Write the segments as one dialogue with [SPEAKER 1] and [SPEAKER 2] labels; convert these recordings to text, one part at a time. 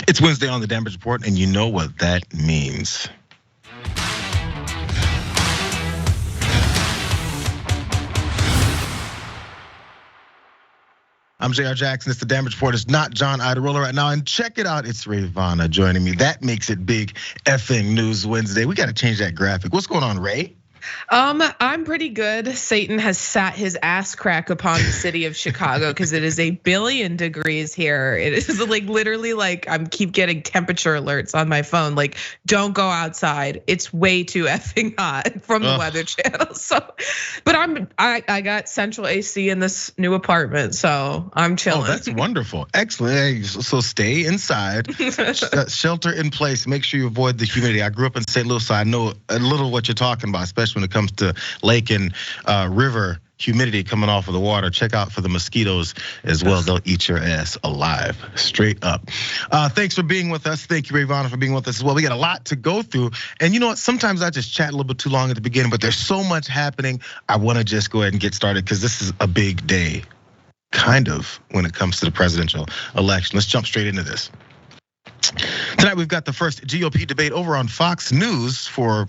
[SPEAKER 1] It's Wednesday on the Damage Report, and you know what that means. I'm Jayar Jackson. It's the Damage Report. It's not John Idarola right now. And check it out. It's Rayyvana joining me. That makes it big effing News Wednesday. We got to change that graphic. What's going on, Ray?
[SPEAKER 2] I'm pretty good. Satan has sat his ass crack upon the city of Chicago because it is 1 billion degrees here. It is like literally like I keep getting temperature alerts on my phone. Like, don't go outside. It's way too effing hot from the Weather Channel. So, but I got central AC in this new apartment, so I'm chilling.
[SPEAKER 1] Oh, that's wonderful. Excellent. So stay inside, shelter in place. Make sure you avoid the humidity. I grew up in St. Louis, so I know a little what you're talking about, especially when it comes to lake and river humidity coming off of the water. Check out for the mosquitoes as well. They'll eat your ass alive, straight up. Thanks for being with us. Thank you, Rayyvana, for being with us as well. We got a lot to go through. And you know what? Sometimes I just chat a little bit too long at the beginning, but there's so much happening. I wanna just go ahead and get started because this is a big day, kind of, when it comes to the presidential election. Let's jump straight into this. Tonight, we've got the first GOP debate over on Fox News for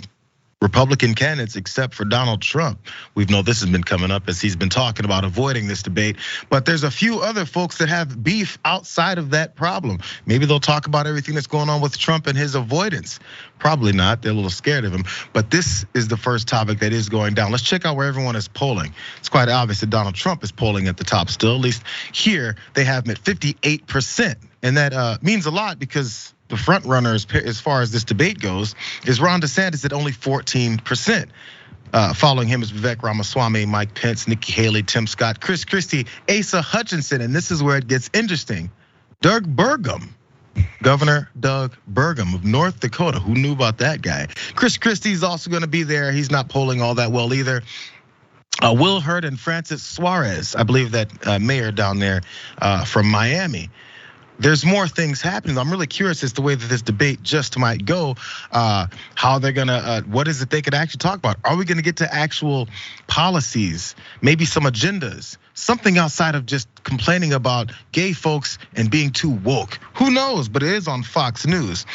[SPEAKER 1] Republican candidates, except for Donald Trump. We know this has been coming up as he's been talking about avoiding this debate, but there's a few other folks that have beef outside of that problem. Maybe they'll talk about everything that's going on with Trump and his avoidance. Probably not, they're a little scared of him, but this is the first topic that is going down. Let's check out where everyone is polling. It's quite obvious that Donald Trump is polling at the top still, at least here they have him at 58%. And that means a lot because the front runner as far as this debate goes is Ron DeSantis at only 14%. Following him is Vivek Ramaswamy, Mike Pence, Nikki Haley, Tim Scott, Chris Christie, Asa Hutchinson, and this is where it gets interesting. Doug Burgum, Governor Doug Burgum of North Dakota. Who knew about that guy? Chris Christie is also gonna be there. He's not polling all that well either. Will Hurd and Francis Suarez, I believe that mayor down there from Miami. There's more things happening. I'm really curious as to the way that this debate just might go. How they're gonna, what is it they could actually talk about? Are we gonna get to actual policies, maybe some agendas, something outside of just complaining about gay folks and being too woke? Who knows, but it is on Fox News.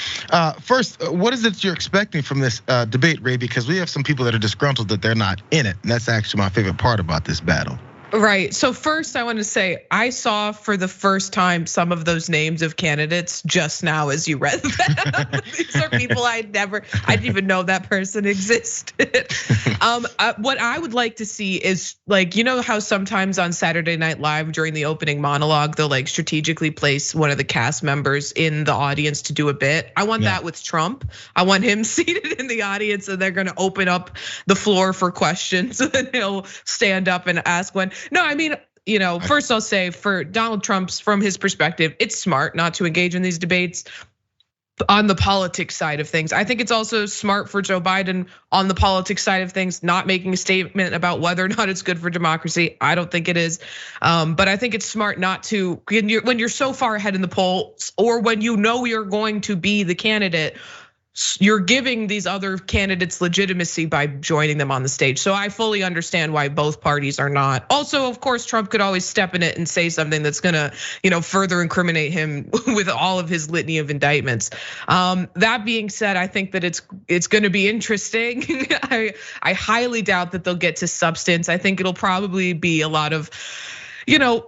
[SPEAKER 1] First, what is it you're expecting from this debate, Ray? Because we have some people that are disgruntled that they're not in it. And that's actually my favorite part about this battle.
[SPEAKER 2] Right. So first I want to say I saw for the first time some of those names of candidates just now as you read them. These are people I didn't even know that person existed. What I would like to see is like, you know how sometimes on Saturday Night Live during the opening monologue, they'll like strategically place one of the cast members in the audience to do a bit. I want that with Trump. I want him seated in the audience and they're gonna open up the floor for questions and he'll stand up and ask one. No, I mean, first I'll say for Donald Trump's, from his perspective, it's smart not to engage in these debates on the politics side of things. I think it's also smart for Joe Biden on the politics side of things, not making a statement about whether or not it's good for democracy. I don't think it is, but I think it's smart not to, when you're so far ahead in the polls or when you know you're going to be the candidate, you're giving these other candidates legitimacy by joining them on the stage. So I fully understand why both parties are not. Also, of course, Trump could always step in it and say something that's gonna, further incriminate him with all of his litany of indictments. That being said, I think that it's gonna be interesting. I highly doubt that they'll get to substance. I think it'll probably be a lot of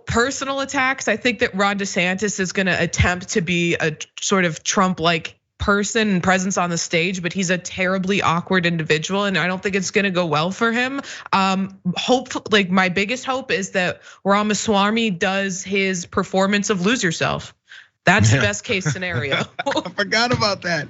[SPEAKER 2] personal attacks. I think that Ron DeSantis is gonna attempt to be a sort of Trump-like person and presence on the stage, but he's a terribly awkward individual, and I don't think it's gonna go well for him. Hopefully, my biggest hope is that Ramaswamy does his performance of Lose Yourself. That's the best case scenario.
[SPEAKER 1] I forgot about that.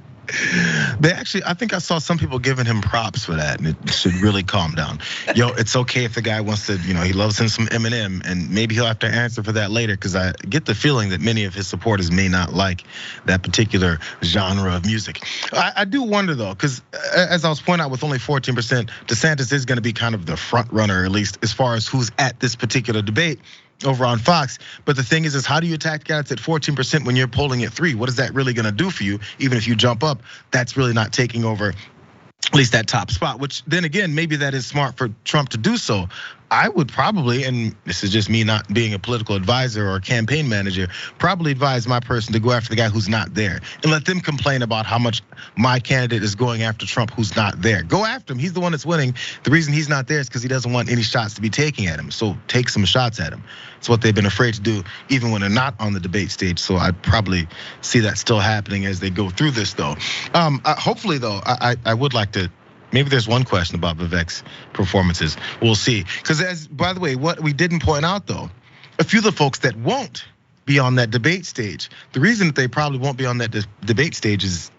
[SPEAKER 1] They actually, I think I saw some people giving him props for that, and it should really calm down. It's okay if the guy wants to, he loves him some Eminem, and maybe he'll have to answer for that later, because I get the feeling that many of his supporters may not like that particular genre of music. I do wonder though, because as I was pointing out, with only 14%, DeSantis is gonna be kind of the front runner, at least as far as who's at this particular debate over on Fox. But the thing is how do you attack candidates at 14% when you're polling at 3%? What is that really gonna do for you? Even if you jump up, that's really not taking over at least that top spot, which then again, maybe that is smart for Trump to do so. I would probably, and this is just me not being a political advisor or a campaign manager, probably advise my person to go after the guy who's not there and let them complain about how much my candidate is going after Trump who's not there. Go after him. He's the one that's winning. The reason he's not there is because he doesn't want any shots to be taken at him. So take some shots at him. It's what they've been afraid to do even when they're not on the debate stage. So I'd probably see that still happening as they go through this though. Hopefully though, I would like to, maybe there's one question about Vivek's performances. We'll see. Because by the way, what we didn't point out though, a few of the folks that won't be on that debate stage, the reason that they probably won't be on that debate stage is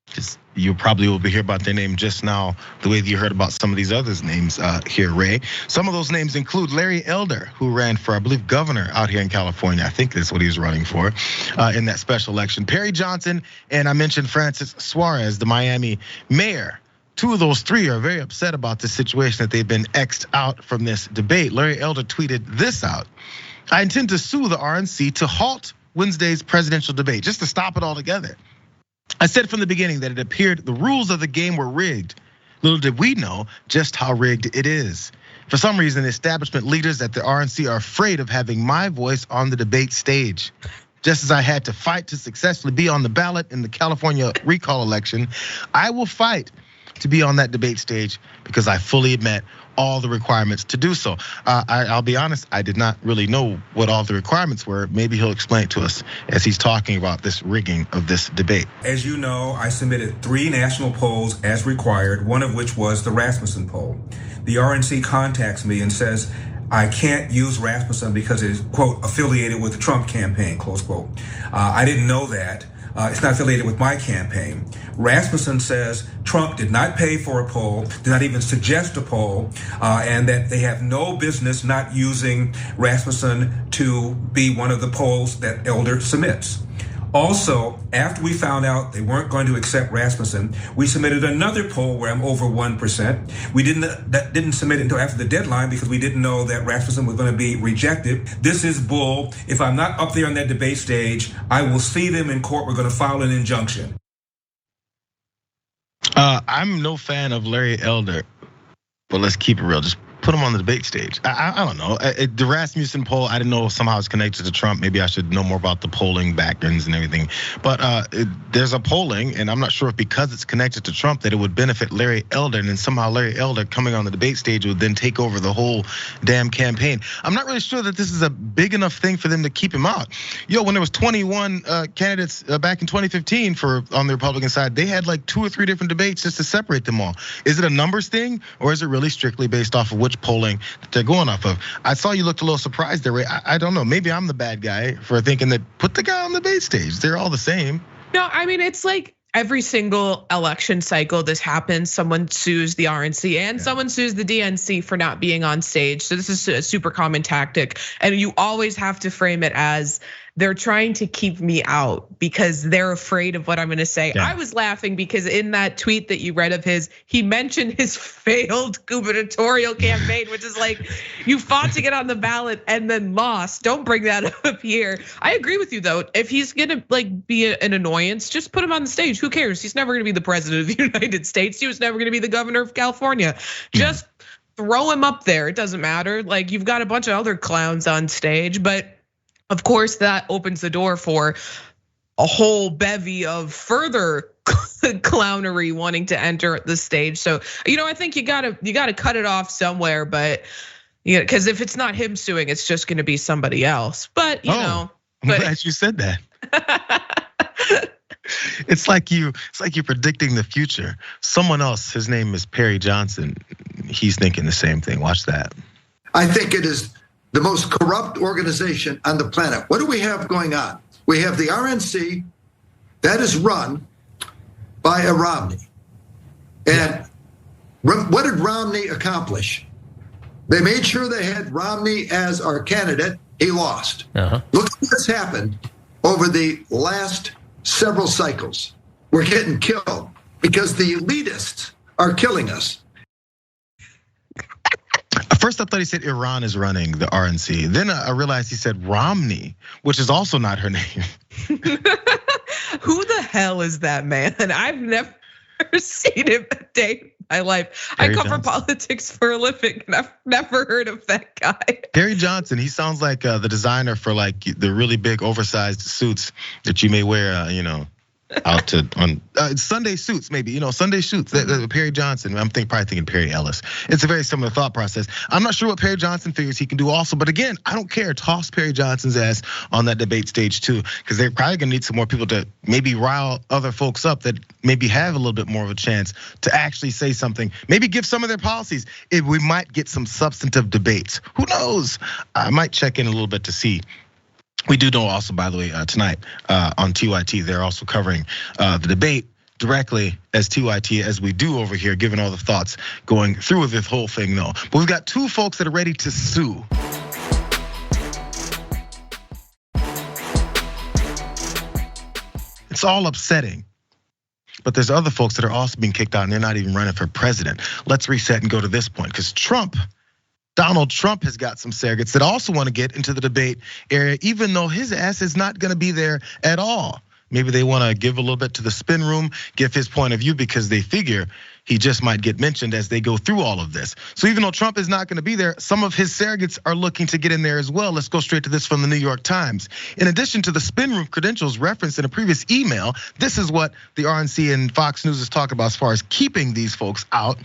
[SPEAKER 1] just, you probably will be hearing about their name just now, the way that you heard about some of these others' names here, Ray. Some of those names include Larry Elder, who ran for, I believe, governor out here in California. I think that's what he was running for in that special election. Perry Johnson, and I mentioned Francis Suarez, the Miami mayor. Two of those three are very upset about the situation that they've been X'd out from this debate. Larry Elder tweeted this out: "I intend to sue the RNC to halt Wednesday's presidential debate, just to stop it altogether. I said from the beginning that it appeared the rules of the game were rigged. Little did we know just how rigged it is. For some reason, the establishment leaders at the RNC are afraid of having my voice on the debate stage. Just as I had to fight to successfully be on the ballot in the California recall election, I will fight to be on that debate stage because I fully admit all the requirements to do so." I'll be honest, I did not really know what all the requirements were. Maybe he'll explain it to us as he's talking about this rigging of this debate.
[SPEAKER 3] As you know, I submitted 3 national polls as required, one of which was the Rasmussen poll. The RNC contacts me and says, I can't use Rasmussen because it is, quote, affiliated with the Trump campaign, close quote. I didn't know that. It's not affiliated with my campaign. Rasmussen says Trump did not pay for a poll, did not even suggest a poll, and that they have no business not using Rasmussen to be one of the polls that Elder submits. Also, after we found out they weren't going to accept Rasmussen, we submitted another poll where I'm over 1%. We didn't submit it until after the deadline because we didn't know that Rasmussen was going to be rejected. This is bull. If I'm not up there on that debate stage, I will see them in court. We're going to file an injunction.
[SPEAKER 1] I'm no fan of Larry Elder, but let's keep it real. Just put him on the debate stage. I don't know. The Rasmussen poll, I didn't know if somehow it's connected to Trump. Maybe I should know more about the polling backgrounds and everything. But there's a polling, and I'm not sure if because it's connected to Trump that it would benefit Larry Elder, and then somehow Larry Elder coming on the debate stage would then take over the whole damn campaign. I'm not really sure that this is a big enough thing for them to keep him out. When there was 21 candidates back in 2015 on the Republican side, they had like 2 or 3 different debates just to separate them all. Is it a numbers thing, or is it really strictly based off of which polling that they're going off of? I saw you looked a little surprised there, Ray. I don't know. Maybe I'm the bad guy for thinking that put the guy on the debate stage. They're all the same.
[SPEAKER 2] No, I mean, it's like every single election cycle this happens. Someone sues the RNC and someone sues the DNC for not being on stage. So this is a super common tactic. And you always have to frame it as they're trying to keep me out because they're afraid of what I'm gonna say. Yeah. I was laughing because in that tweet that you read of his, he mentioned his failed gubernatorial campaign, which is like, you fought to get on the ballot and then lost. Don't bring that up here. I agree with you though. If he's gonna like be an annoyance, just put him on the stage. Who cares? He's never gonna be the president of the United States. He was never gonna be the governor of California. Just throw him up there. It doesn't matter. Like, you've got a bunch of other clowns on stage, but of course, that opens the door for a whole bevy of further clownery wanting to enter the stage. So, I think you gotta cut it off somewhere. But because if it's not him suing, it's just going to be somebody else. But
[SPEAKER 1] I'm glad you said that. It's like you're predicting the future. Someone else, his name is Perry Johnson. He's thinking the same thing. Watch that.
[SPEAKER 4] I think it is the most corrupt organization on the planet. What do we have going on? We have the RNC that is run by a Romney. And what did Romney accomplish? They made sure they had Romney as our candidate. He lost. Look at what's happened over the last several cycles. We're getting killed because the elitists are killing us.
[SPEAKER 1] First, I thought he said Iran is running the RNC. Then I realized he said Romney, which is also not her name.
[SPEAKER 2] Who the hell is that man? I've never seen him a day I cover politics for a living. Never heard of that guy.
[SPEAKER 1] Gary Johnson, he sounds like the designer for like the really big oversized suits that you may wear, out to on Sunday suits, maybe, Sunday suits. Perry Johnson, I'm probably thinking Perry Ellis. It's a very similar thought process. I'm not sure what Perry Johnson figures he can do also, but again, I don't care. Toss Perry Johnson's ass on that debate stage too, because they're probably gonna need some more people to maybe rile other folks up that maybe have a little bit more of a chance to actually say something. Maybe give some of their policies. If we might get some substantive debates. Who knows? I might check in a little bit to see. We do know also, by the way, tonight on TYT, they're also covering the debate directly as TYT as we do over here, given all the thoughts going through with this whole thing though. But we've got two folks that are ready to sue. It's all upsetting. But there's other folks that are also being kicked out and they're not even running for president. Let's reset and go to this point, because Donald Trump has got some surrogates that also want to get into the debate area, even though his ass is not going to be there at all. Maybe they want to give a little bit to the spin room, give his point of view because they figure he just might get mentioned as they go through all of this. So even though Trump is not going to be there, some of his surrogates are looking to get in there as well. Let's go straight to this from the New York Times. In addition to the spin room credentials referenced in a previous email, this is what the RNC and Fox News is talking about as far as keeping these folks out.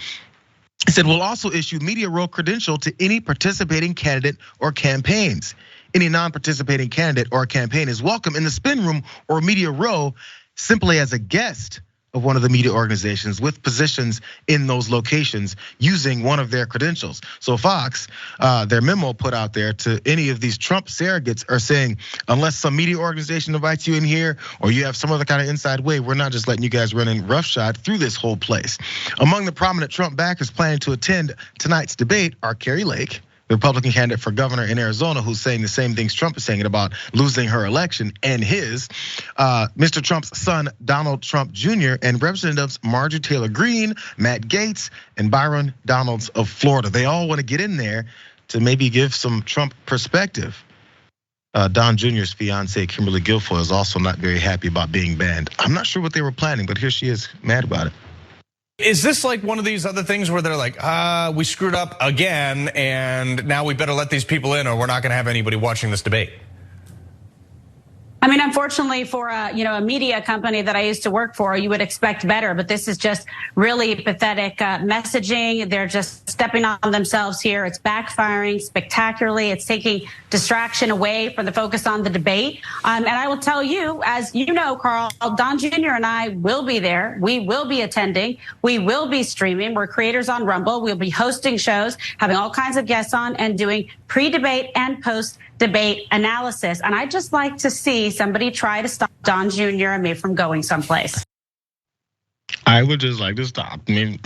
[SPEAKER 1] He said, we'll also issue media row credential to any participating candidate or campaigns. Any non-participating candidate or campaign is welcome in the spin room or media row simply as a guest of one of the media organizations with positions in those locations using one of their credentials. So Fox, their memo put out there to any of these Trump surrogates are saying, unless some media organization invites you in here or you have some other kind of inside way, we're not just letting you guys run in roughshod through this whole place. Among the prominent Trump backers planning to attend tonight's debate are Kari Lake, the Republican candidate for governor in Arizona, who's saying the same things Trump is saying about losing her election, and Mr. Trump's son, Donald Trump Jr., and Representatives Marjorie Taylor Greene, Matt Gaetz, and Byron Donalds of Florida. They all want to get in there to maybe give some Trump perspective. Don Jr.'s fiance, Kimberly Guilfoyle, is also not very happy about being banned. I'm not sure what they were planning, but here she is, mad about it.
[SPEAKER 5] Is this like one of these other things where they're like, we screwed up again, and now we better let these people in, or we're not going to have anybody watching this debate?
[SPEAKER 6] I mean, unfortunately, for a media company that I used to work for, you would expect better. But this is just really pathetic messaging. They're just stepping on themselves here. It's backfiring spectacularly. It's taking distraction away from the focus on the debate. And I will tell you, as you know, Carl, Don Jr. and I will be there. We will be attending. We will be streaming. We're creators on Rumble. We'll be hosting shows, having all kinds of guests on, and doing pre-debate and post-debate analysis. And I'd just like to see somebody try to stop Don Jr. and me from going someplace.
[SPEAKER 1] I would just like to stop. I mean,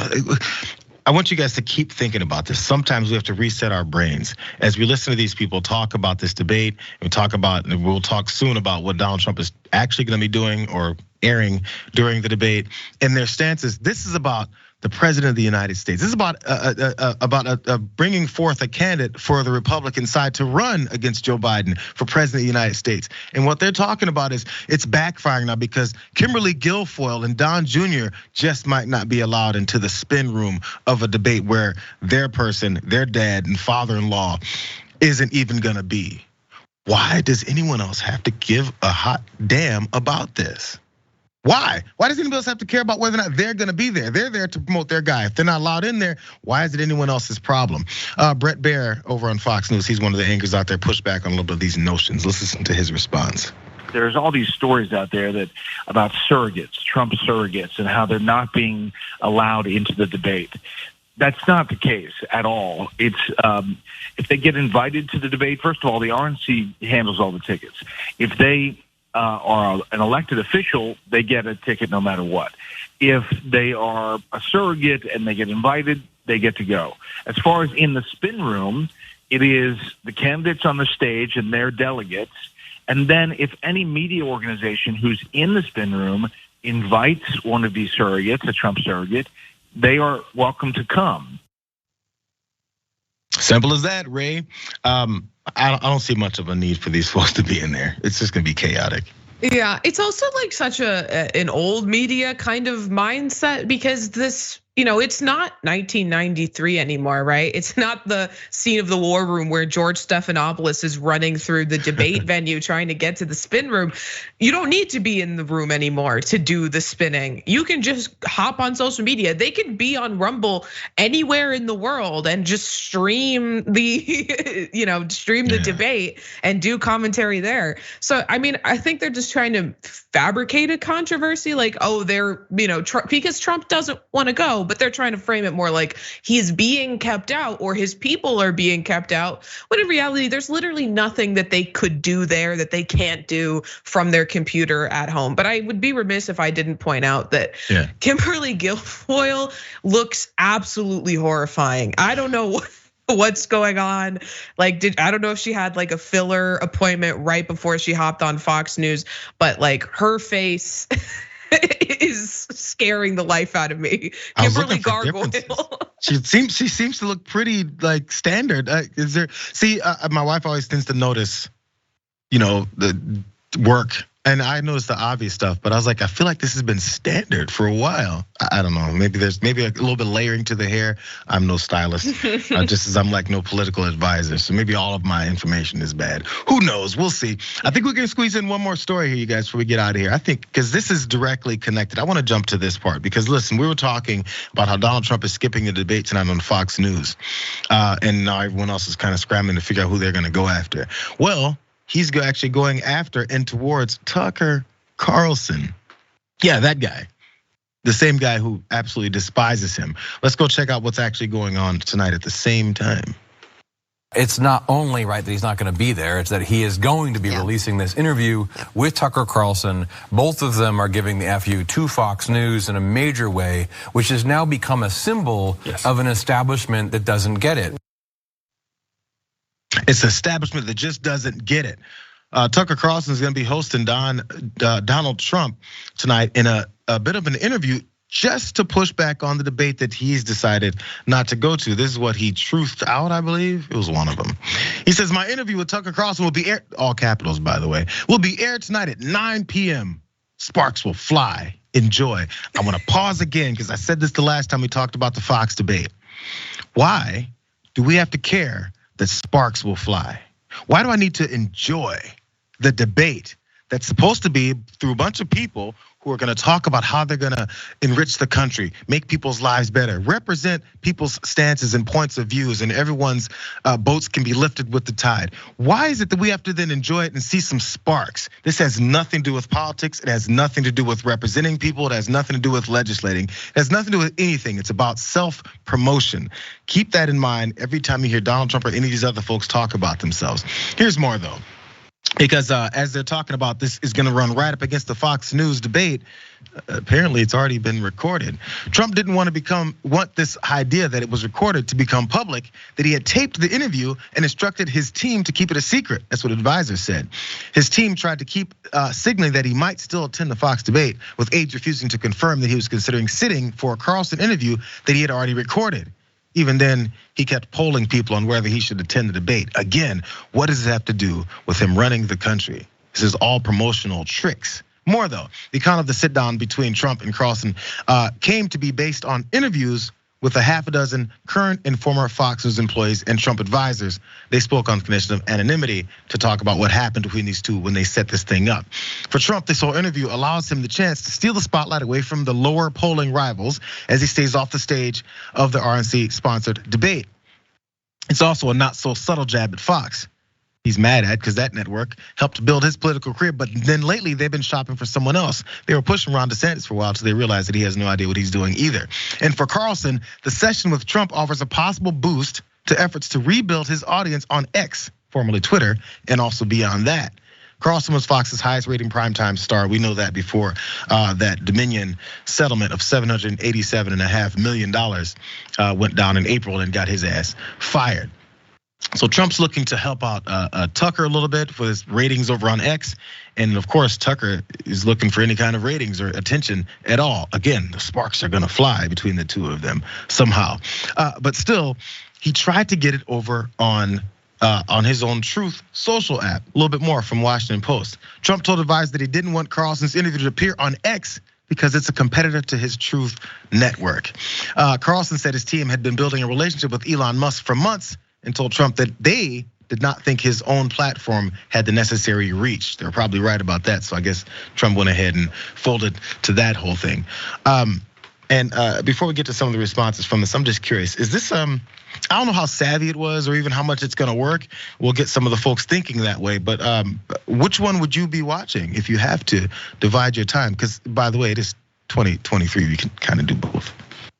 [SPEAKER 1] I want you guys to keep thinking about this. Sometimes we have to reset our brains as we listen to these people talk about this debate. And we'll talk soon about what Donald Trump is actually going to be doing or airing during the debate and their stances. This is about the president of the United States. This is about bringing forth a candidate for the Republican side to run against Joe Biden for president of the United States. And what they're talking about is it's backfiring now because Kimberly Guilfoyle and Don Jr. just might not be allowed into the spin room of a debate where their person, their dad and father-in-law isn't even gonna be. Why does anyone else have to give a hot damn about this? Why? Why does anybody else have to care about whether or not they're gonna be there? They're there to promote their guy. If they're not allowed in there, why is it anyone else's problem? Brett Baer over on Fox News, he's one of the anchors out there, pushed back on a little bit of these notions. Let's listen to his response.
[SPEAKER 7] There's all these stories out there about surrogates, Trump surrogates, and how they're not being allowed into the debate. That's not the case at all. It's if they get invited to the debate, first of all, the RNC handles all the tickets. If they are an elected official, they get a ticket no matter what. If they are a surrogate and they get invited, they get to go. As far as in the spin room, it is the candidates on the stage and their delegates. And then if any media organization who's in the spin room invites one of these surrogates, a Trump surrogate, they are welcome to come.
[SPEAKER 1] Simple as that, Ray. I don't see much of a need for these folks to be in there. It's just gonna be chaotic.
[SPEAKER 2] Yeah, it's also like such an old media kind of mindset because this it's not 1993 anymore, right? It's not the scene of the war room where George Stephanopoulos is running through the debate venue trying to get to the spin room. You don't need to be in the room anymore to do the spinning. You can just hop on social media. They can be on Rumble anywhere in the world and just stream the, the debate and do commentary there. So, I mean, I think they're just trying to fabricate a controversy, like, oh, they're, because Trump doesn't want to go, but they're trying to frame it more like he's being kept out or his people are being kept out. When in reality, there's literally nothing that they could do there that they can't do from their computer at home. But I would be remiss if I didn't point out that Kimberly Guilfoyle looks absolutely horrifying. I don't know what's going on. Like, I don't know if she had like a filler appointment right before she hopped on Fox News, but like her face is scaring the life out of me. Kimberly Gargoyle.
[SPEAKER 1] She seems to look pretty like standard. Is there? See, my wife always tends to notice, the work. And I noticed the obvious stuff, but I was like, I feel like this has been standard for a while. I don't know, maybe there's a little bit layering to the hair. I'm no stylist, just as I'm like no political advisor. So maybe all of my information is bad. Who knows, we'll see. I think we can squeeze in one more story here, you guys, before we get out of here. I think, because this is directly connected. I wanna jump to this part, because listen, we were talking about how Donald Trump is skipping the debate tonight on Fox News. And now everyone else is kind of scrambling to figure out who they're gonna go after. Well, he's actually going after and towards Tucker Carlson. Yeah, that guy. The same guy who absolutely despises him. Let's go check out what's actually going on tonight at the same time.
[SPEAKER 8] It's not only right that he's not going to be there, it's that he is going to be releasing this interview with Tucker Carlson. Both of them are giving the FU to Fox News in a major way, which has now become a symbol of an establishment that doesn't get it.
[SPEAKER 1] It's an establishment that just doesn't get it. Tucker Carlson is going to be hosting Donald Trump tonight in a bit of an interview just to push back on the debate that he's decided not to go to. This is what he truthed out, I believe. It was one of them. He says, my interview with Tucker Carlson will be aired, all capitals, by the way, will be aired tonight at 9 p.m. Sparks will fly. Enjoy. I want to pause again because I said this the last time we talked about the Fox debate. Why do we have to care that sparks will fly? Why do I need to enjoy the debate that's supposed to be through a bunch of people who are gonna talk about how they're gonna enrich the country, make people's lives better, represent people's stances and points of views, and everyone's boats can be lifted with the tide? Why is it that we have to then enjoy it and see some sparks? This has nothing to do with politics. It has nothing to do with representing people. It has nothing to do with legislating. It has nothing to do with anything. It's about self-promotion. Keep that in mind every time you hear Donald Trump or any of these other folks talk about themselves. Here's more though. Because as they're talking about this is gonna run right up against the Fox News debate, apparently it's already been recorded. Trump didn't want this idea that it was recorded to become public, that he had taped the interview and instructed his team to keep it a secret. That's what advisors said. His team tried to keep signaling that he might still attend the Fox debate, with aides refusing to confirm that he was considering sitting for a Carlson interview that he had already recorded. Even then, he kept polling people on whether he should attend the debate. Again, what does it have to do with him running the country? This is all promotional tricks. More though, the account of the sit down between Trump and Carlson came to be based on interviews with a half a dozen current and former Fox News employees and Trump advisors. They spoke on the condition of anonymity to talk about what happened between these two when they set this thing up. For Trump, this whole interview allows him the chance to steal the spotlight away from the lower polling rivals as he stays off the stage of the RNC-sponsored debate. It's also a not so subtle jab at Fox. He's mad at because that network helped build his political career, but then lately they've been shopping for someone else. They were pushing Ron DeSantis for a while until they realized that he has no idea what he's doing either. And for Carlson, the session with Trump offers a possible boost to efforts to rebuild his audience on X, formerly Twitter, and also beyond that. Carlson was Fox's highest rating primetime star. We know that before that Dominion settlement of $787.5 million went down in April and got his ass fired. So Trump's looking to help out Tucker a little bit for his ratings over on X. And of course, Tucker is looking for any kind of ratings or attention at all. Again, the sparks are gonna fly between the two of them somehow. But still, he tried to get it over on his own Truth social app. A little bit more from Washington Post. Trump told advisors that he didn't want Carlson's interview to appear on X because it's a competitor to his Truth network. Carlson said his team had been building a relationship with Elon Musk for months and told Trump that they did not think his own platform had the necessary reach. They're probably right about that. So I guess Trump went ahead and folded to that whole thing. And before we get to some of the responses from this, I'm just curious, is this, I don't know how savvy it was or even how much it's gonna work. We'll get some of the folks thinking that way, but which one would you be watching if you have to divide your time? Because by the way, it is 2023, you can kind of do both.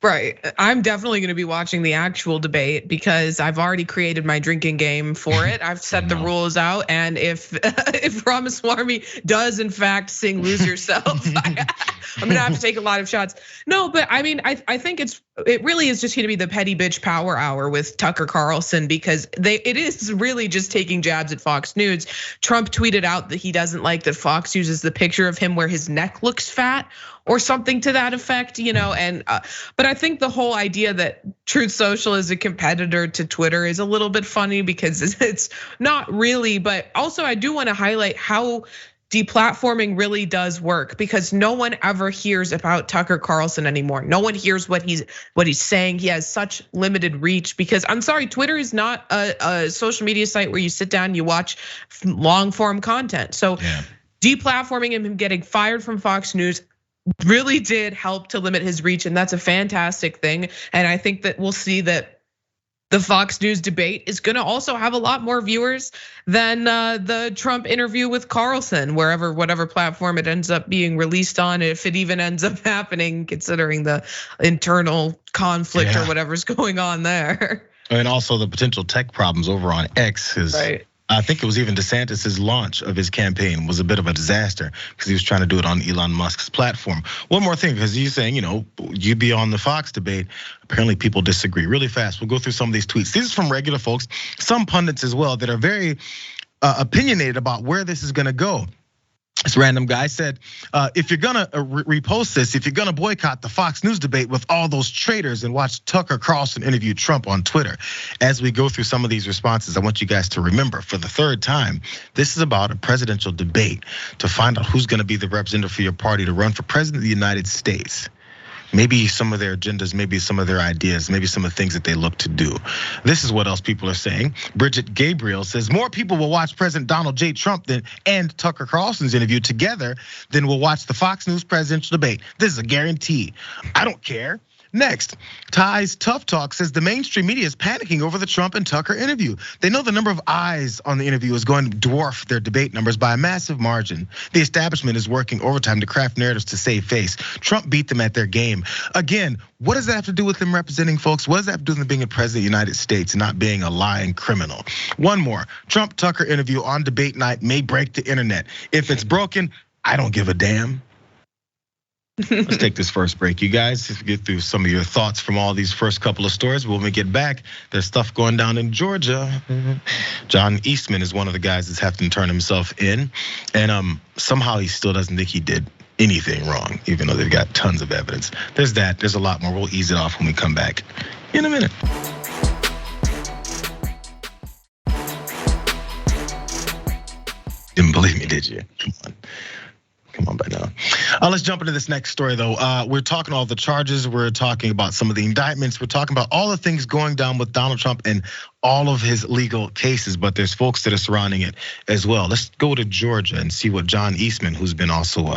[SPEAKER 2] Right. I'm definitely going to be watching the actual debate because I've already created my drinking game for it. I've set the rules out, and if Ramaswamy does in fact sing "Lose Yourself," I'm gonna have to take a lot of shots. No, but I mean, I think it really is just going to be the petty bitch power hour with Tucker Carlson because it is really just taking jabs at Fox News. Trump tweeted out that he doesn't like that Fox uses the picture of him where his neck looks fat, or something to that effect, and but I think the whole idea that Truth Social is a competitor to Twitter is a little bit funny because it's not really, but also I do want to highlight how deplatforming really does work because no one ever hears about Tucker Carlson anymore. No one hears what he's saying. He has such limited reach because I'm sorry, Twitter is not a social media site where you sit down and you watch long form content. So deplatforming him getting fired from Fox News really did help to limit his reach, and that's a fantastic thing. And I think that we'll see that the Fox News debate is gonna also have a lot more viewers than the Trump interview with Carlson, whatever platform it ends up being released on, if it even ends up happening, considering the internal conflict or whatever's going on there.
[SPEAKER 1] And also the potential tech problems over on X is right. I think it was even DeSantis's launch of his campaign was a bit of a disaster because he was trying to do it on Elon Musk's platform. One more thing, because he's saying, you'd be on the Fox debate. Apparently people disagree. Really fast, we'll go through some of these tweets. These are from regular folks, some pundits as well that are very opinionated about where this is gonna go. This random guy said, if you're gonna repost this, if you're gonna boycott the Fox News debate with all those traitors and watch Tucker Carlson interview Trump on Twitter. As we go through some of these responses, I want you guys to remember for the third time, this is about a presidential debate to find out who's gonna be the representative for your party to run for president of the United States. Maybe some of their agendas, maybe some of their ideas, maybe some of the things that they look to do. This is what else people are saying. Bridget Gabriel says more people will watch President Donald J. Trump and Tucker Carlson's interview together than will watch the Fox News presidential debate. This is a guarantee. I don't care. Next, Ty's Tough Talk says the mainstream media is panicking over the Trump and Tucker interview. They know the number of eyes on the interview is going to dwarf their debate numbers by a massive margin. The establishment is working overtime to craft narratives to save face. Trump beat them at their game. Again, what does that have to do with them representing folks? What does that have to do with them being a president of the United States and not being a lying criminal? One more, Trump Tucker interview on debate night may break the internet. If it's broken, I don't give a damn. Let's take this first break, you guys. Let's get through some of your thoughts from all these first couple of stories. When we get back, there's stuff going down in Georgia. John Eastman is one of the guys that's having to turn himself in. And somehow he still doesn't think he did anything wrong, even though they've got tons of evidence. There's that, there's a lot more. We'll ease it off when we come back in a minute. Didn't believe me, did you? Come on by now. Let's jump into this next story though. We're talking all the charges. We're talking about some of the indictments. We're talking about all the things going down with Donald Trump and all of his legal cases, but there's folks that are surrounding it as well. Let's go to Georgia and see what John Eastman, who's been also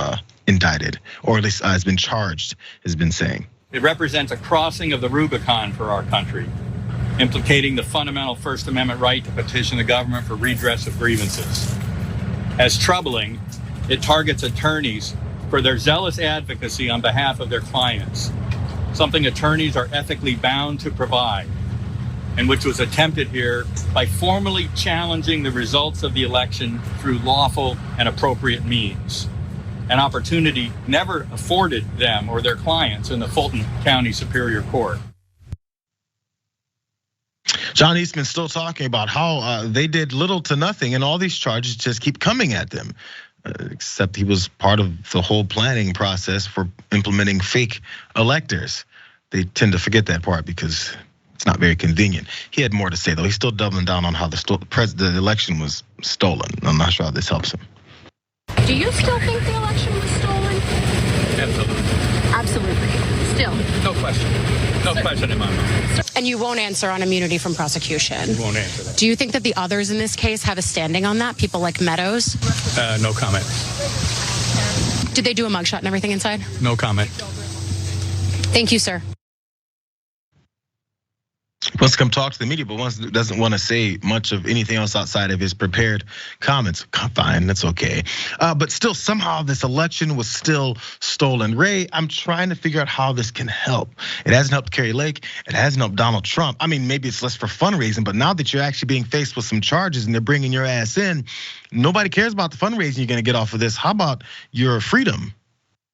[SPEAKER 1] indicted, or at least has been charged, has been saying.
[SPEAKER 9] It represents a crossing of the Rubicon for our country, implicating the fundamental First Amendment right to petition the government for redress of grievances. As troubling, it targets attorneys for their zealous advocacy on behalf of their clients, something attorneys are ethically bound to provide, and which was attempted here by formally challenging the results of the election through lawful and appropriate means, an opportunity never afforded them or their clients in the Fulton County Superior Court.
[SPEAKER 1] John Eastman still talking about how they did little to nothing and all these charges just keep coming at them. Except he was part of the whole planning process for implementing fake electors. They tend to forget that part because it's not very convenient. He had more to say though. He's still doubling down on how the election was stolen. I'm not sure how this helps him.
[SPEAKER 10] Do you still think the election was stolen?
[SPEAKER 9] Absolutely.
[SPEAKER 10] And you won't answer on immunity from prosecution?
[SPEAKER 9] We won't answer that.
[SPEAKER 10] Do you think that the others in this case have a standing on that? People like Meadows?
[SPEAKER 9] No comment.
[SPEAKER 10] Did they do a mugshot and everything inside?
[SPEAKER 9] No comment.
[SPEAKER 10] Thank you, sir.
[SPEAKER 1] Wants to come talk to the media, but doesn't want to say much of anything else outside of his prepared comments. Fine, that's okay. But still, somehow this election was still stolen. Ray, I'm trying to figure out how this can help. It hasn't helped Kari Lake. It hasn't helped Donald Trump. I mean, maybe it's less for fundraising, but now that you're actually being faced with some charges and they're bringing your ass in, nobody cares about the fundraising you're going to get off of this. How about your freedom?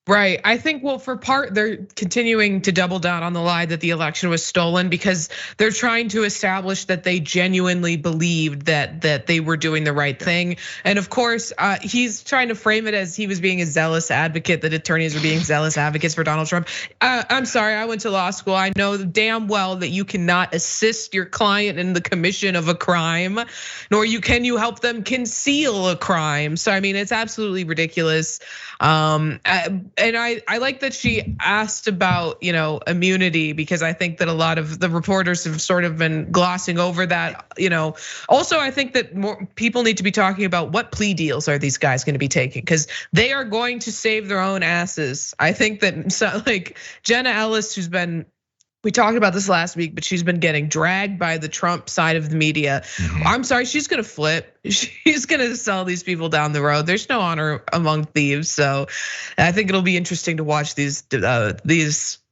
[SPEAKER 2] Right. I think, well, for part, they're continuing to double down on the lie that the election was stolen because they're trying to establish that they genuinely believed that they were doing the right thing. And of course, he's trying to frame it as he was being a zealous advocate, that attorneys were being zealous advocates for Donald Trump. I'm sorry, I went to law school. I know damn well that you cannot assist your client in the commission of a crime, nor can you help them conceal a crime. So, I mean, it's absolutely ridiculous. And I like that she asked about, immunity, because I think that a lot of the reporters have sort of been glossing over that, Also, I think that more people need to be talking about what plea deals are these guys going to be taking, because they are going to save their own asses. I think that like Jenna Ellis, we talked about this last week, but she's been getting dragged by the Trump side of the media. I'm sorry, she's gonna flip. She's gonna sell these people down the road. There's no honor among thieves. So I think it'll be interesting to watch these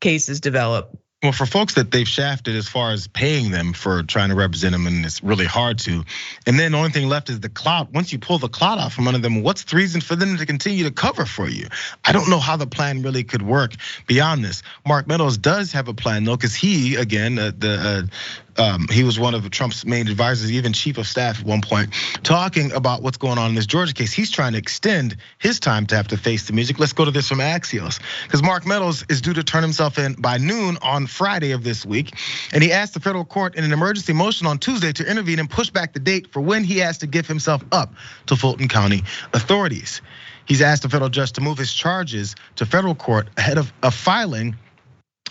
[SPEAKER 2] cases develop.
[SPEAKER 1] Well, for folks that they've shafted as far as paying them for trying to represent them, and it's really hard to. And then the only thing left is the clout. Once you pull the clout out from under them, what's the reason for them to continue to cover for you? I don't know how the plan really could work beyond this. Mark Meadows does have a plan though, because he, again, he was one of Trump's main advisors, even chief of staff at one point, talking about what's going on in this Georgia case. He's trying to extend his time to have to face the music. Let's go to this from Axios, because Mark Meadows is due to turn himself in by noon on Friday of this week. And he asked the federal court in an emergency motion on Tuesday to intervene and push back the date for when he has to give himself up to Fulton County authorities. He's asked the federal judge to move his charges to federal court ahead of filing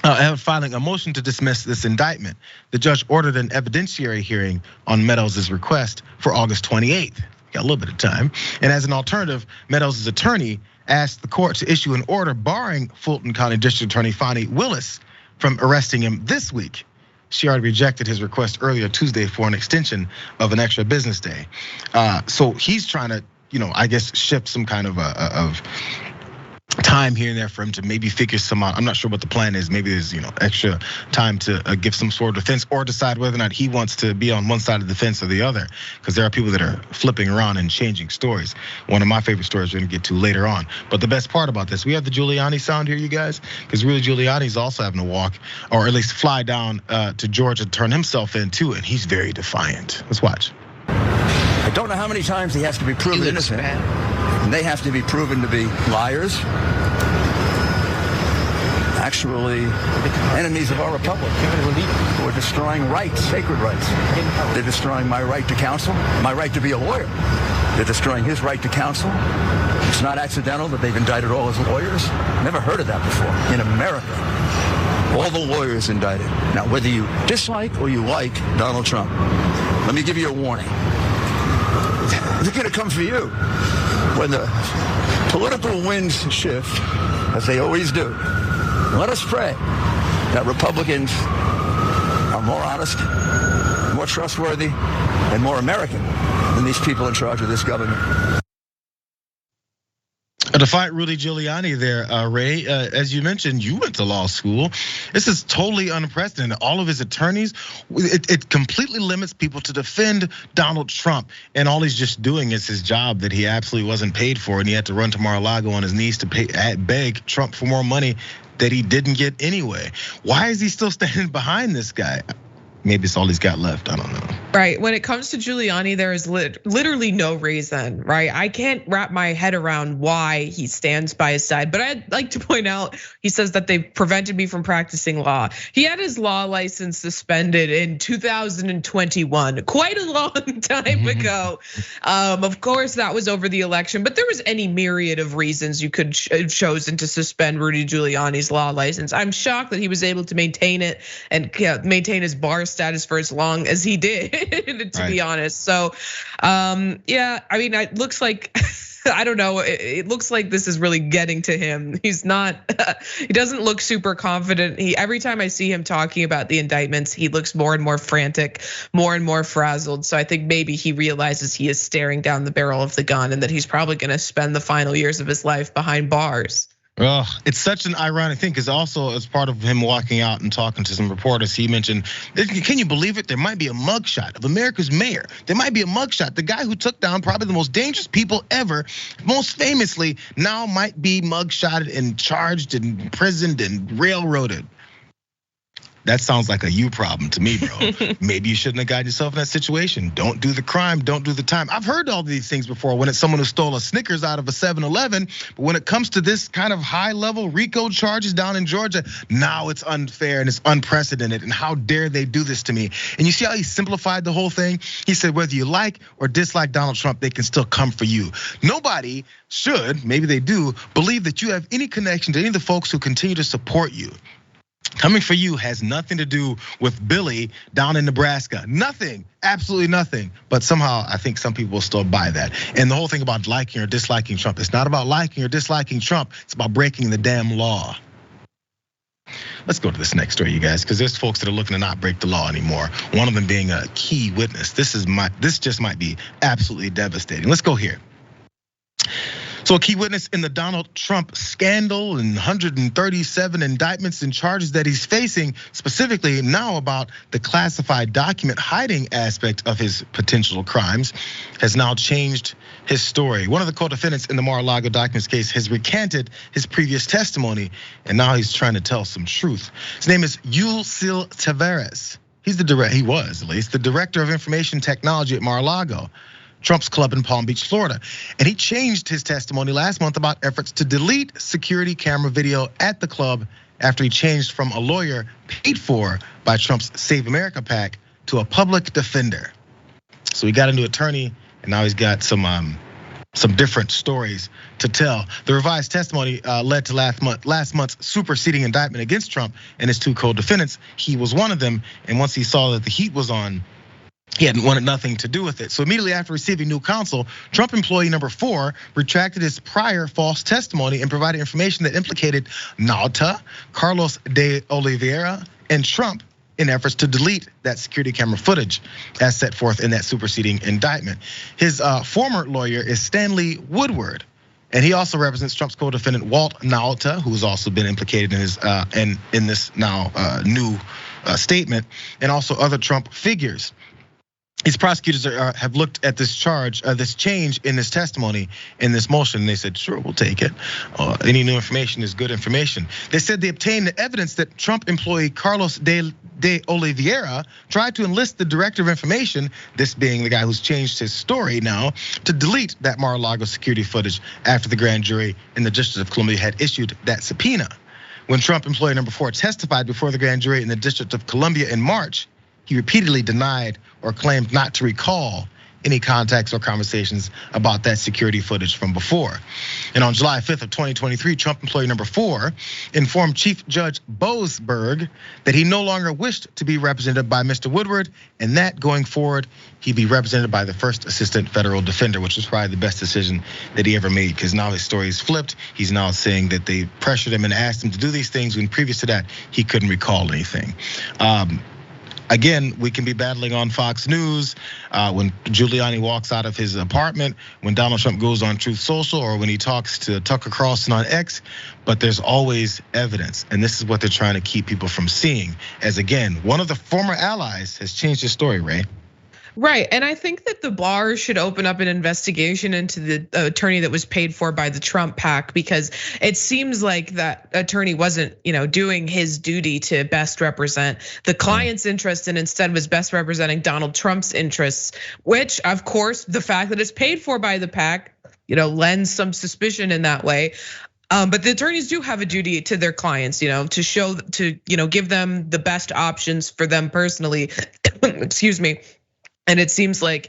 [SPEAKER 1] a motion to dismiss this indictment. The judge ordered an evidentiary hearing on Meadows' request for August 28th. Got a little bit of time. And as an alternative, Meadows' attorney asked the court to issue an order barring Fulton County District Attorney Fani Willis from arresting him this week. She already rejected his request earlier Tuesday for an extension of an extra business day. So he's trying to, I guess, shift some kind of time here and there for him to maybe figure some out. I'm not sure what the plan is. Maybe there's extra time to give some sort of defense, or decide whether or not he wants to be on one side of the fence or the other, because there are people that are flipping around and changing stories. One of my favorite stories we're gonna get to later on. But the best part about this, we have the Giuliani sound here, you guys, because Rudy Giuliani's also having to walk, or at least fly down to Georgia to turn himself in too, and he's very defiant. Let's watch.
[SPEAKER 11] I don't know how many times he has to be proven innocent. And they have to be proven to be liars, actually enemies of our republic, who are destroying rights, sacred rights. They're destroying my right to counsel, my right to be a lawyer. They're destroying his right to counsel. It's not accidental that they've indicted all his lawyers. Never heard of that before in America. All the lawyers indicted. Now, whether you dislike or you like Donald Trump, let me give you a warning. They're going to come for you. When the political winds shift, as they always do, let us pray that Republicans are more honest, more trustworthy, and more American than these people in charge of this government.
[SPEAKER 1] To fight Rudy Giuliani there, Ray, as you mentioned, you went to law school. This is totally unprecedented. All of his attorneys, it completely limits people to defend Donald Trump. And all he's just doing is his job that he absolutely wasn't paid for. And he had to run to Mar-a-Lago on his knees to beg Trump for more money that he didn't get anyway. Why is he still standing behind this guy? maybe it's all he's got left. I don't know.
[SPEAKER 2] Right. When it comes to Giuliani, there is literally no reason, right? I can't wrap my head around why he stands by his side. But I'd like to point out, he says that they prevented me from practicing law. He had his law license suspended in 2021, quite a long time ago. Of course, that was over the election, but there was any myriad of reasons you could have chosen to suspend Rudy Giuliani's law license. I'm shocked that he was able to maintain it and maintain his bar status for as long as he did. To be honest. So, yeah, I mean, it looks like, I don't know, it looks like this is really getting to him. He's not, he doesn't look super confident. Every time I see him talking about the indictments, he looks more and more frantic, more and more frazzled. So I think maybe he realizes he is staring down the barrel of the gun and that he's probably gonna spend the final years of his life behind bars.
[SPEAKER 1] Well, it's such an ironic thing because also as part of him walking out and talking to some reporters, he mentioned, can you believe it? There might be a mugshot of America's mayor. There might be a mugshot. The guy who took down probably the most dangerous people ever, most famously, now might be mugshotted and charged and imprisoned and railroaded. That sounds like a you problem to me, bro. Maybe you shouldn't have gotten yourself in that situation. Don't do the crime, don't do the time. I've heard all these things before when it's someone who stole a Snickers out of a 7-Eleven, but when it comes to this kind of high level RICO charges down in Georgia, now it's unfair and it's unprecedented and how dare they do this to me? And you see how he simplified the whole thing? He said, whether you like or dislike Donald Trump, they can still come for you. Nobody should, maybe they do, believe that you have any connection to any of the folks who continue to support you. Coming for you has nothing to do with Billy down in Nebraska. Nothing, absolutely nothing. But somehow I think some people will still buy that. And the whole thing about liking or disliking Trump, it's not about liking or disliking Trump, it's about breaking the damn law. Let's go to this next story, you guys, because there's folks that are looking to not break the law anymore. One of them being a key witness. This just might be absolutely devastating. Let's go here. So a key witness in the Donald Trump scandal and 137 indictments and charges that he's facing, specifically now about the classified document hiding aspect of his potential crimes, has now changed his story. One of the co-defendants in the Mar-a-Lago documents case has recanted his previous testimony, and now he's trying to tell some truth. His name is Yulcil Tavares. He was at least the director of information technology at Mar-a-Lago, Trump's club in Palm Beach, Florida. And he changed his testimony last month about efforts to delete security camera video at the club after he changed from a lawyer paid for by Trump's Save America PAC to a public defender. So he got a new attorney and now he's got some different stories to tell. The revised testimony led to last month's superseding indictment against Trump and his two co-defendants. He was one of them, and once he saw that the heat was on, he hadn't wanted nothing to do with it. So immediately after receiving new counsel, Trump employee number 4 retracted his prior false testimony and provided information that implicated Nauta, Carlos de Oliveira, and Trump in efforts to delete that security camera footage as set forth in that superseding indictment. His former lawyer is Stanley Woodward, and he also represents Trump's co-defendant Walt Nauta, who's also been implicated in his in this now new statement, and also other Trump figures. These prosecutors have looked at this charge, this change in this testimony, in this motion, and they said, sure, we'll take it. Any new information is good information. They said they obtained the evidence that Trump employee Carlos de Oliveira tried to enlist the director of information, this being the guy who's changed his story now, to delete that Mar-a-Lago security footage after the grand jury in the District of Columbia had issued that subpoena. When Trump employee number 4 testified before the grand jury in the District of Columbia in March, he repeatedly denied or claimed not to recall any contacts or conversations about that security footage from before. And on July 5th of 2023, Trump employee number 4 informed Chief Judge Boasberg that he no longer wished to be represented by Mr. Woodward, and that going forward, he'd be represented by the first assistant federal defender, which was probably the best decision that he ever made, because now his story is flipped. He's now saying that they pressured him and asked him to do these things when previous to that, he couldn't recall anything. Again, we can be battling on Fox News when Giuliani walks out of his apartment, when Donald Trump goes on Truth Social, or when he talks to Tucker Carlson on X, but there's always evidence. And this is what they're trying to keep people from seeing. As again, one of the former allies has changed his story, Ray.
[SPEAKER 2] Right, and I think that the bar should open up an investigation into the attorney that was paid for by the Trump PAC, because it seems like that attorney wasn't, doing his duty to best represent the client's interest, and instead was best representing Donald Trump's interests, which of course the fact that it's paid for by the PAC, lends some suspicion in that way. But the attorneys do have a duty to their clients, to show, give them the best options for them personally. Excuse me. And it seems like,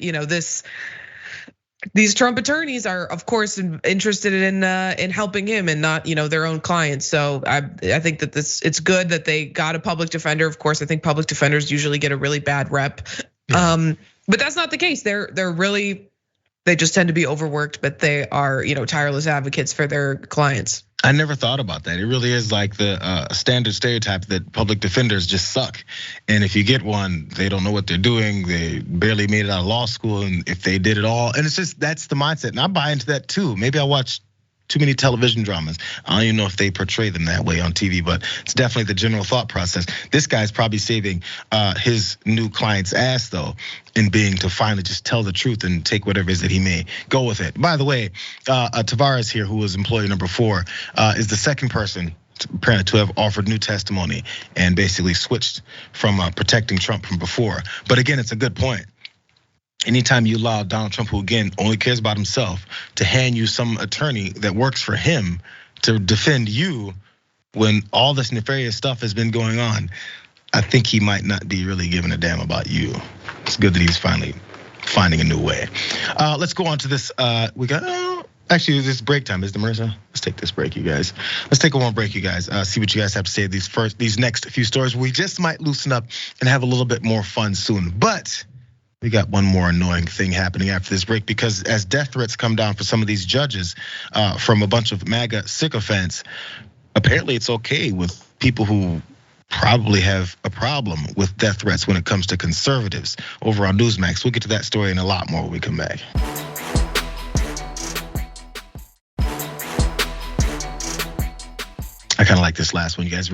[SPEAKER 2] these Trump attorneys are, of course, interested in helping him and not, their own clients. So I think that it's good that they got a public defender. Of course, I think public defenders usually get a really bad rep, but that's not the case. They just tend to be overworked, but they are, tireless advocates for their clients.
[SPEAKER 1] I never thought about that. It really is like the standard stereotype that public defenders just suck. And if you get one, they don't know what they're doing. They barely made it out of law school. And if they did it all, and it's just, that's the mindset. And I buy into that too. Maybe I watch too many television dramas. I don't even know if they portray them that way on TV, but it's definitely the general thought process. This guy's probably saving his new client's ass though, in being to finally just tell the truth and take whatever it is that he may go with it. By the way, Tavares here, who was employee number 4, is the second person apparently to have offered new testimony and basically switched from protecting Trump from before. But again, it's a good point. Anytime you allow Donald Trump, who again only cares about himself, to hand you some attorney that works for him to defend you when all this nefarious stuff has been going on, I think he might not be really giving a damn about you. It's good that he's finally finding a new way. Let's go on to this. We got, actually, this break time, is the Marissa? Let's take this break, you guys. Let's take a one break, you guys. See what you guys have to say. These next few stories, we just might loosen up and have a little bit more fun soon. But we got one more annoying thing happening after this break, because as death threats come down for some of these judges from a bunch of MAGA sycophants, apparently it's okay with people who probably have a problem with death threats when it comes to conservatives over on Newsmax. We'll get to that story and a lot more when we come back. I kind of like this last one, you guys.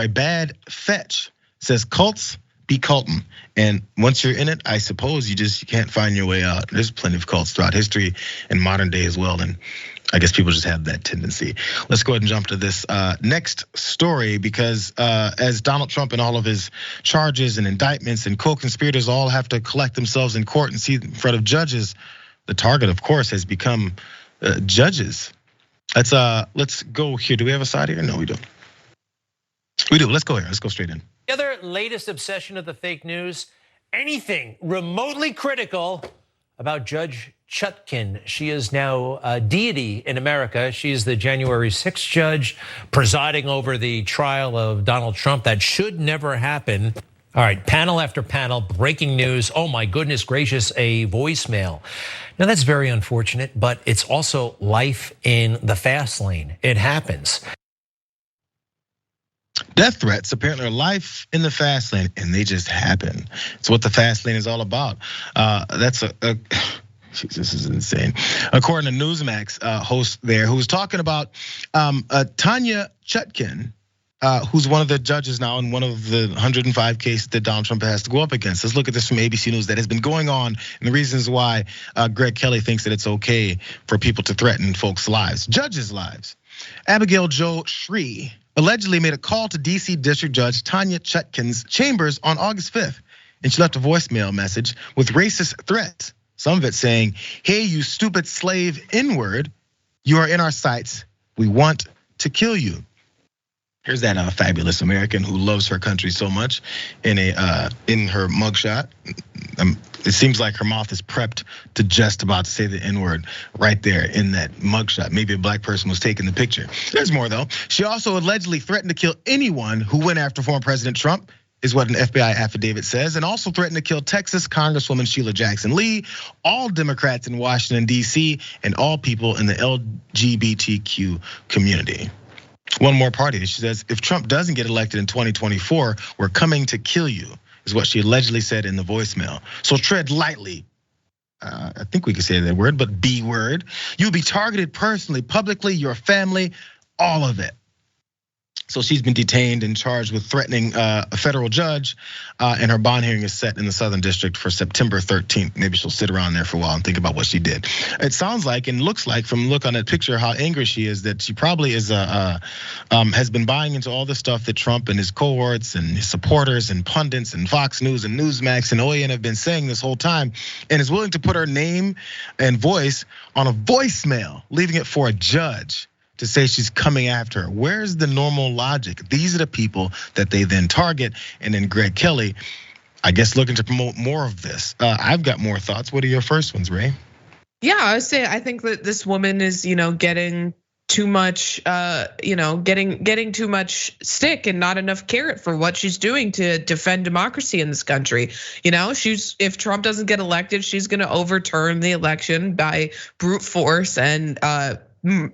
[SPEAKER 1] Bad Fetch says cults be cultin. And once you're in it, I suppose you can't find your way out. There's plenty of cults throughout history and modern day as well. And I guess people just have that tendency. Let's go ahead and jump to this next story, because as Donald Trump and all of his charges and indictments and co-conspirators all have to collect themselves in court and see in front of judges, the target, of course, has become judges. Let's go here. Do we have a side here? No, we don't. We do. Let's go here. Let's go straight in.
[SPEAKER 12] The other latest obsession of the fake news, anything remotely critical about Judge Chutkan. She is now a deity in America. She is the January 6th judge presiding over the trial of Donald Trump. That should never happen. All right, panel after panel, breaking news. Oh my goodness gracious, a voicemail. Now that's very unfortunate, but it's also life in the fast lane. It happens.
[SPEAKER 1] Death threats apparently are life in the fast lane, and they just happen. It's what the fast lane is all about. This is insane. According to Newsmax host there, who was talking about Tanya Chutkan, who's one of the judges now in one of the 105 cases that Donald Trump has to go up against. Let's look at this from ABC News that has been going on, and the reasons why Greg Kelly thinks that it's okay for people to threaten folks' lives, judges' lives. Abigail Jo Shree allegedly made a call to DC District Judge Tanya Chutkan's chambers on August 5th, and she left a voicemail message with racist threats. Some of it saying, "Hey, you stupid slave N-word, you are in our sights. We want to kill you." Here's that fabulous American who loves her country so much in her mugshot. It seems like her mouth is prepped to just about to say the N-word right there in that mugshot. Maybe a black person was taking the picture. There's more though. She also allegedly threatened to kill anyone who went after former President Trump, is what an FBI affidavit says, and also threatened to kill Texas Congresswoman Sheila Jackson Lee, all Democrats in Washington, D.C., and all people in the LGBTQ community. One more party. She says, if Trump doesn't get elected in 2024, we're coming to kill you, is what she allegedly said in the voicemail. So tread lightly. I think we could say that word, but B word. You'll be targeted personally, publicly, your family, all of it. So she's been detained and charged with threatening a federal judge, and her bond hearing is set in the Southern District for September 13th. Maybe she'll sit around there for a while and think about what she did. It sounds like and looks like from the look on that picture how angry she is that she probably is has been buying into all the stuff that Trump and his cohorts and his supporters and pundits and Fox News and Newsmax and OAN have been saying this whole time, and is willing to put her name and voice on a voicemail, leaving it for a judge to say she's coming after her. Where's the normal logic? These are the people that they then target. And then Greg Kelly, I guess, looking to promote more of this. I've got more thoughts. What are your first ones, Ray?
[SPEAKER 2] Yeah, I think that this woman is, getting too much, getting too much stick and not enough carrot for what she's doing to defend democracy in this country. If Trump doesn't get elected, she's going to overturn the election by brute force and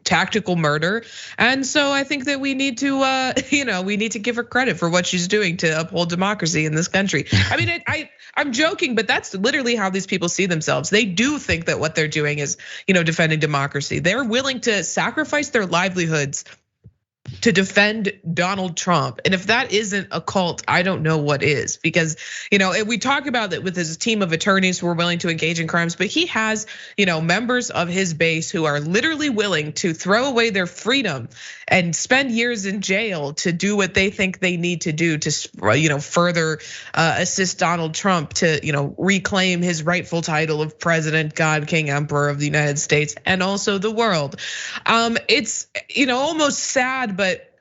[SPEAKER 2] tactical murder. And so I think that we need to give her credit for what she's doing to uphold democracy in this country. I mean, I'm joking, but that's literally how these people see themselves. They do think that what they're doing is, defending democracy. They're willing to sacrifice their livelihoods to defend Donald Trump. And if that isn't a cult, I don't know what is. Because, we talk about that with his team of attorneys who are willing to engage in crimes, but he has, members of his base who are literally willing to throw away their freedom and spend years in jail to do what they think they need to do to, further assist Donald Trump to, reclaim his rightful title of President, God, King, Emperor of the United States and also the world. It's, almost sad, but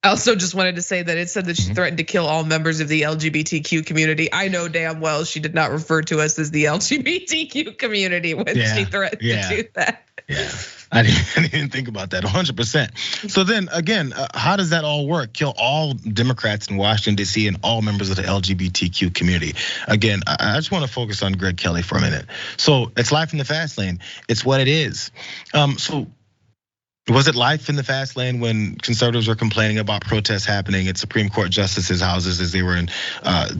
[SPEAKER 2] I also just wanted to say that it said that she threatened to kill all members of the LGBTQ community. I know damn well she did not refer to us as the LGBTQ community when she threatened to do that.
[SPEAKER 1] Yeah, I didn't think about that 100%. So then again, how does that all work? Kill all Democrats in Washington, D.C. and all members of the LGBTQ community. Again, I just want to focus on Greg Kelly for a minute. So it's life in the fast lane. It's what it is. So was it life in the fast lane when conservatives were complaining about protests happening at Supreme Court justices' houses as they were in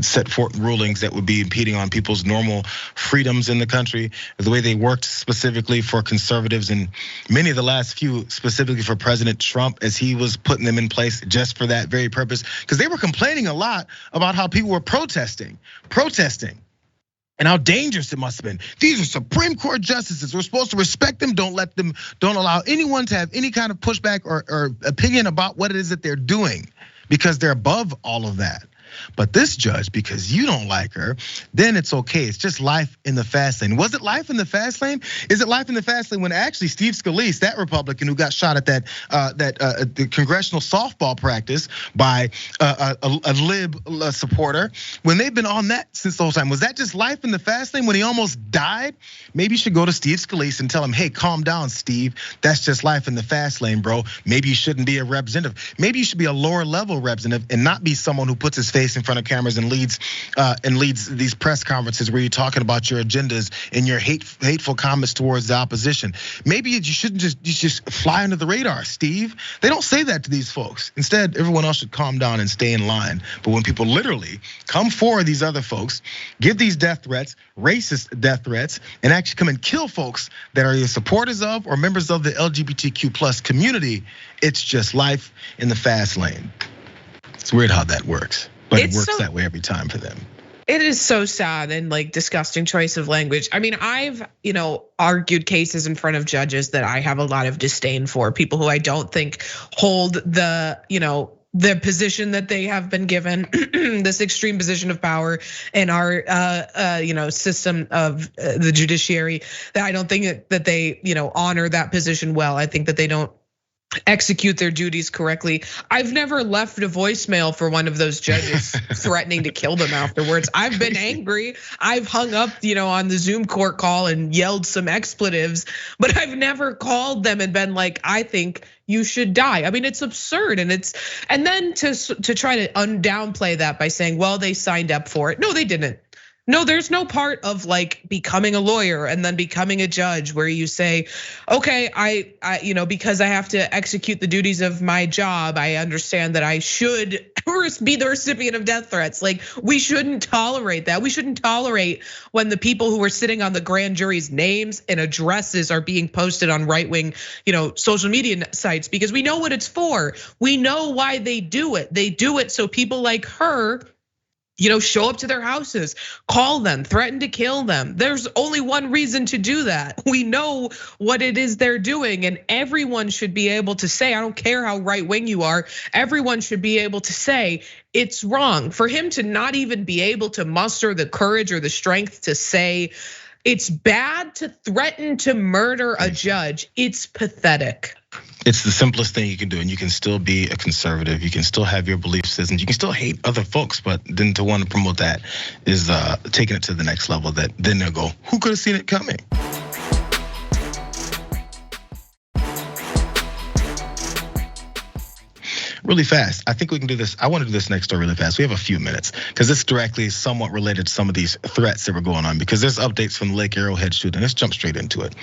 [SPEAKER 1] set forth rulings that would be impeding on people's normal freedoms in the country? The way they worked specifically for conservatives and many of the last few specifically for President Trump as he was putting them in place just for that very purpose. Because they were complaining a lot about how people were protesting. And how dangerous it must have been. These are Supreme Court justices. We're supposed to respect them. Don't allow anyone to have any kind of pushback or opinion about what it is that they're doing, because they're above all of that. But this judge, because you don't like her, then it's okay. It's just life in the fast lane. Was it life in the fast lane? Is it life in the fast lane when actually Steve Scalise, that Republican who got shot at the congressional softball practice by a lib supporter, when they've been on that since the whole time? Was that just life in the fast lane when he almost died? Maybe you should go to Steve Scalise and tell him, hey, calm down, Steve. That's just life in the fast lane, bro. Maybe you shouldn't be a representative. Maybe you should be a lower level representative and not be someone who puts his face in front of cameras and leads these press conferences where you're talking about your agendas and your hateful comments towards the opposition. Maybe you shouldn't just fly under the radar, Steve. They don't say that to these folks. Instead, everyone else should calm down and stay in line. But when people literally come for these other folks, give these death threats, racist death threats, and actually come and kill folks that are either supporters of or members of the LGBTQ plus community, it's just life in the fast lane. It's weird how that works. But it works that way every time for them.
[SPEAKER 2] It is so sad and disgusting choice of language. I mean, I've argued cases in front of judges that I have a lot of disdain for, people who I don't think hold the position that they have been given, this extreme position of power in our system of the judiciary. That I don't think that they honor that position well. I think that they don't execute their duties correctly. I've never left a voicemail for one of those judges threatening to kill them afterwards. I've been angry. I've hung up, on the Zoom court call and yelled some expletives, but I've never called them and been like, I think you should die. I mean, it's absurd. And then to try to downplay that by saying, well, they signed up for it. No, they didn't. No, there's no part of becoming a lawyer and then becoming a judge where you say, okay, I because I have to execute the duties of my job, I understand that I should be the recipient of death threats. Like, we shouldn't tolerate that. We shouldn't tolerate when the people who are sitting on the grand jury's names and addresses are being posted on right-wing, social media sites, because we know what it's for. We know why they do it. They do it so people like her, show up to their houses, call them, threaten to kill them. There's only one reason to do that. We know what it is they're doing, and everyone should be able to say, I don't care how right wing you are, everyone should be able to say it's wrong. For him to not even be able to muster the courage or the strength to say it's bad to threaten to murder a judge, it's pathetic.
[SPEAKER 1] It's the simplest thing you can do, and you can still be a conservative. You can still have your belief systems. You can still hate other folks, but then to want to promote that is taking it to the next level. That then they'll go, who could have seen it coming? Really fast. I think we can do this. I want to do this next story really fast. We have a few minutes because it's directly somewhat related to some of these threats that were going on, because there's updates from the Lake Arrowhead shooting. Let's jump straight into it.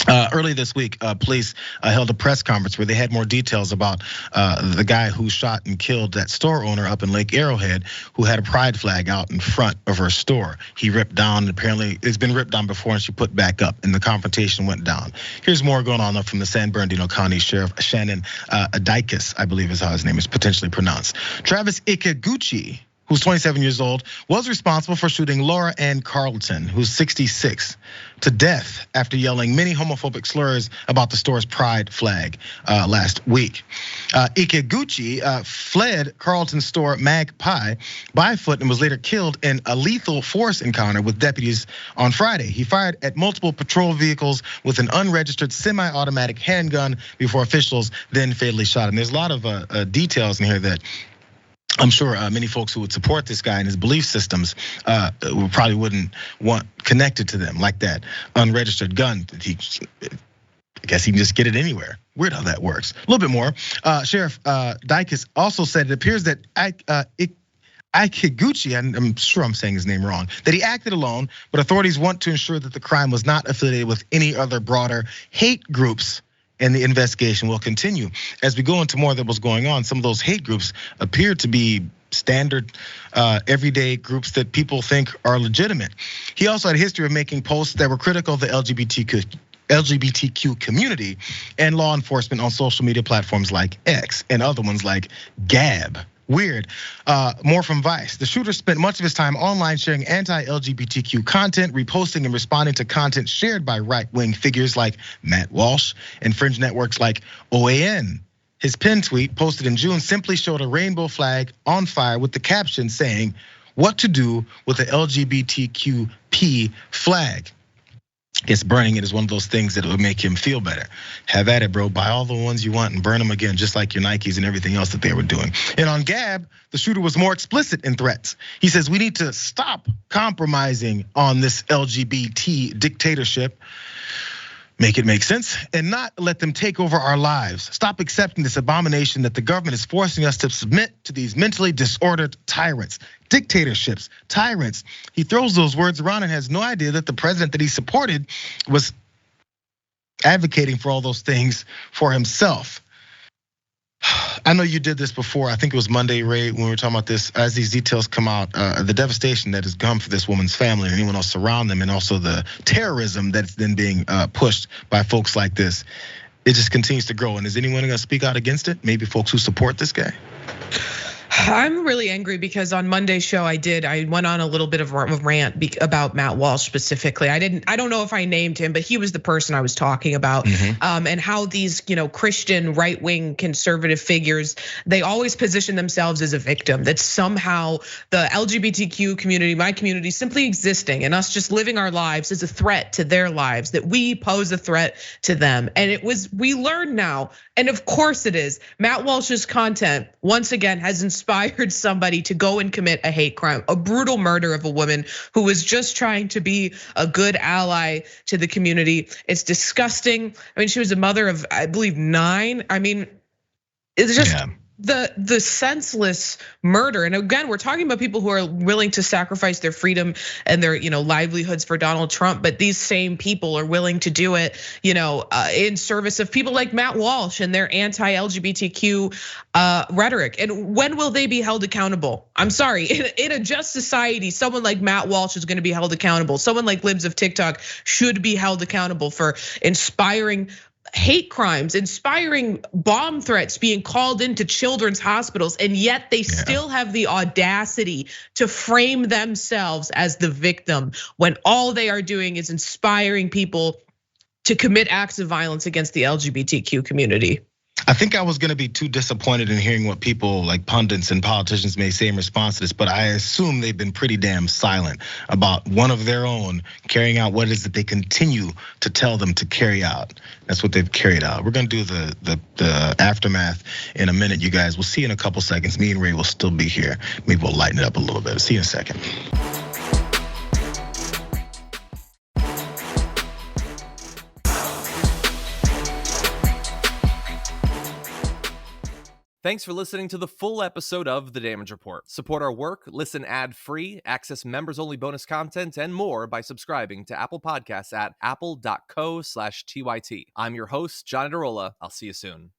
[SPEAKER 1] Early this week, police held a press conference where they had more details about the guy who shot and killed that store owner up in Lake Arrowhead, who had a pride flag out in front of her store. He ripped down, apparently it's been ripped down before, and she put back up, and the confrontation went down. Here's more going on from the San Bernardino County Sheriff Shannon Adikis, I believe is how his name is potentially pronounced. Travis Ikeguchi, who's 27 years old, was responsible for shooting Laura Ann Carlton, who's 66, to death after yelling many homophobic slurs about the store's pride flag last week. Ikeguchi fled Carlton's store Magpie by foot and was later killed in a lethal force encounter with deputies on Friday. He fired at multiple patrol vehicles with an unregistered semi-automatic handgun before officials then fatally shot him. There's a lot of details in here that I'm sure many folks who would support this guy and his belief systems probably wouldn't want connected to them, like that unregistered gun. I guess he can just get it anywhere. Weird how that works. A little bit more. Sheriff Dykes also said it appears that Ikeguchi, and I'm sure I'm saying his name wrong, that he acted alone, but authorities want to ensure that the crime was not affiliated with any other broader hate groups. And the investigation will continue. As we go into more that was going on, some of those hate groups appear to be standard, everyday groups that people think are legitimate. He also had a history of making posts that were critical of the LGBTQ community and law enforcement on social media platforms like X and other ones like Gab. Weird. More from Vice. The shooter spent much of his time online sharing anti-LGBTQ content, reposting and responding to content shared by right-wing figures like Matt Walsh and fringe networks like OAN. His pinned tweet, posted in June, simply showed a rainbow flag on fire with the caption saying, "What to do with the LGBTQP flag?" I guess burning it is one of those things that would make him feel better. Have at it, bro. Buy all the ones you want and burn them again, just like your Nikes and everything else that they were doing. And on Gab, the shooter was more explicit in threats. He says, we need to stop compromising on this LGBT dictatorship, make it make sense, and not let them take over our lives. Stop accepting this abomination that the government is forcing us to submit to these mentally disordered tyrants. Dictatorships, tyrants. He throws those words around and has no idea that the president that he supported was advocating for all those things for himself. I know you did this before. I think it was Monday, Ray, when we were talking about this. As these details come out, the devastation that has come for this woman's family and anyone else around them, and also the terrorism that's then being pushed by folks like this, it just continues to grow. And is anyone gonna speak out against it? Maybe folks who support this guy?
[SPEAKER 2] I'm really angry because on Monday's show I went on a little bit of a rant about Matt Walsh specifically. I don't know if I named him, but he was the person I was talking about. And how these, Christian right-wing conservative figures, they always position themselves as a victim, that somehow the LGBTQ community, my community, simply existing and us just living our lives is a threat to their lives, that we pose a threat to them. And we learn now, and of course it is, Matt Walsh's content once again has inspired somebody to go and commit a hate crime, a brutal murder of a woman who was just trying to be a good ally to the community. It's disgusting. I mean, she was a mother of, I believe, 9. I mean, it's just the senseless murder. And again, we're talking about people who are willing to sacrifice their freedom and their livelihoods for Donald Trump, but these same people are willing to do it in service of people like Matt Walsh and their anti-LGBTQ rhetoric. And when will they be held accountable? I'm sorry, in a just society, someone like Matt Walsh is going to be held accountable. Someone like Libs of TikTok should be held accountable for inspiring hate crimes, inspiring bomb threats, being called into children's hospitals, and yet they still have the audacity to frame themselves as the victim when all they are doing is inspiring people to commit acts of violence against the LGBTQ community.
[SPEAKER 1] I think I was gonna be too disappointed in hearing what people like pundits and politicians may say in response to this, but I assume they've been pretty damn silent about one of their own carrying out what it is that they continue to tell them to carry out. That's what they've carried out. We're gonna do the aftermath in a minute, you guys. We'll see you in a couple seconds. Me and Ray will still be here. Maybe we'll lighten it up a little bit. See you in a second.
[SPEAKER 13] Thanks for listening to the full episode of The Damage Report. Support our work, listen ad-free, access members-only bonus content, and more by subscribing to Apple Podcasts at apple.co/TYT. I'm your host, John Adarola. I'll see you soon.